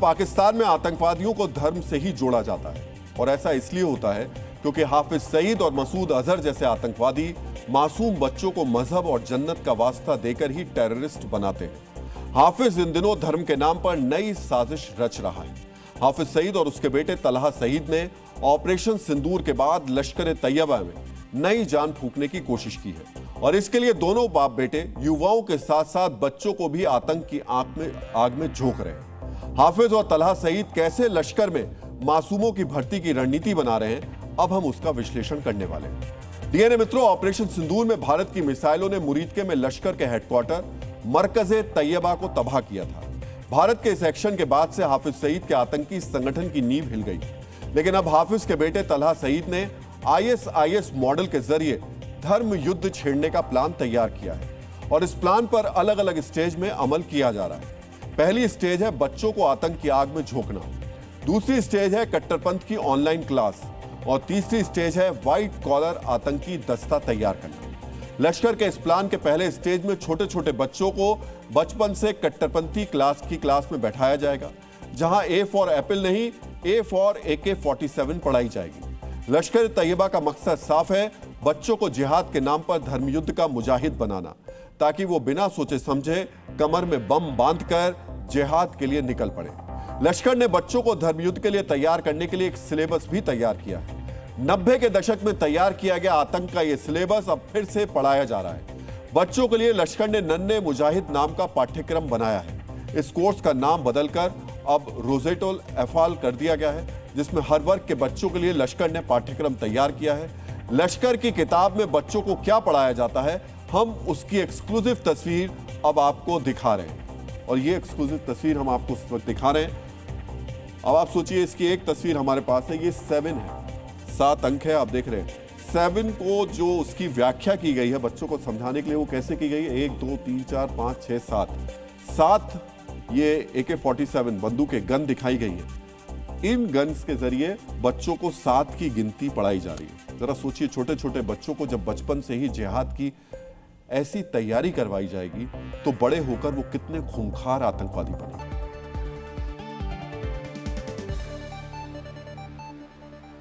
पाकिस्तान में आतंकवादियों को धर्म से ही जोड़ा जाता है और ऐसा इसलिए होता है क्योंकि हाफिज सईद और मसूद अजहर जैसे आतंकवादी मासूम बच्चों को मजहब और जन्नत का वास्ता देकर ही टेररिस्ट बनाते हैं। हाफिज इन दिनों धर्म के नाम पर नई साजिश रच रहा है। हाफिज सईद और उसके बेटे तलहा सईद ने ऑपरेशन सिंदूर के बाद लश्कर तैयबा में नई जान फूंकने की कोशिश की है और इसके लिए दोनों बाप बेटे युवाओं के साथ साथ बच्चों को भी आतंक की आग में झोंक रहे हैं। हाफिज और तलहा सईद कैसे लश्कर में मासूमों की भर्ती की रणनीति बना रहे हैं, अब हम उसका विश्लेषण करने वाले हैं। डीएनए मित्रों, ऑपरेशन सिंदूर में भारत की मिसाइलों ने मुरीदके में लश्कर के हेडक्वार्टर मरकजे तैयबा को तबाह किया था। भारत के इस एक्शन के बाद से हाफिज सईद के आतंकी संगठन की नींव हिल गई, लेकिन अब हाफिज के बेटे तलहा सईद ने आईएसआईएस मॉडल के जरिए धर्म युद्ध छेड़ने का प्लान तैयार किया है और इस प्लान पर अलग अलग स्टेज में अमल किया जा रहा है। पहली स्टेज है बच्चों को आतंक की आग में झोंकना, दूसरी स्टेज है कट्टरपंथ की ऑनलाइन क्लास और तीसरी स्टेज है व्हाइट कॉलर आतंकी दस्ता तैयार करना। लश्कर के इस प्लान के पहले स्टेज में छोटे छोटे बच्चों को बचपन से कट्टरपंथी क्लास में बैठाया जाएगा, जहां ए फॉर एप्पल नहीं, ए फॉर AK-47 पढ़ाई जाएगी। लश्कर तैयबा का मकसद साफ है, बच्चों को जिहाद के नाम पर धर्मयुद्ध का मुजाहिद बनाना, ताकि वो बिना सोचे समझे कमर में बम बांधकर जिहाद के लिए निकल पड़े। लश्कर ने बच्चों को धर्मयुद्ध के लिए तैयार करने के लिए एक सिलेबस भी तैयार किया है। 90 के दशक में तैयार किया गया आतंक का यह सिलेबस अब फिर से पढ़ाया जा रहा है। बच्चों के लिए लश्कर ने नन्हे मुजाहिद नाम का पाठ्यक्रम बनाया है। इस कोर्स का नाम बदलकर अब रोजेटोल एफाल कर दिया गया है, जिसमें हर वर्ग के बच्चों के लिए लश्कर ने पाठ्यक्रम तैयार किया है। लश्कर की किताब में बच्चों को क्या पढ़ाया जाता है, हम उसकी एक्सक्लूसिव तस्वीर अब आपको दिखा रहे हैं और ये एक्सक्लूसिव तस्वीर हम आपको उस वक्त दिखा रहे हैं। अब आप सोचिए, इसकी एक तस्वीर हमारे पास है, ये 7 है, 7 अंक है, आप देख रहे हैं। 7 को जो उसकी व्याख्या की गई है बच्चों को समझाने के लिए, वो कैसे की गई है, 1 2 3 4 5 6 7 ये AK-47 बंदूकें गन दिखाई गई है। इन गन्स के जरिए बच्चों को 7 की गिनती पढ़ाई जा रही है। जरा सोचिए, छोटे छोटे बच्चों को जब बचपन से ही जिहाद की ऐसी तैयारी करवाई जाएगी तो बड़े होकर वो कितने खूंखार आतंकवादी बने।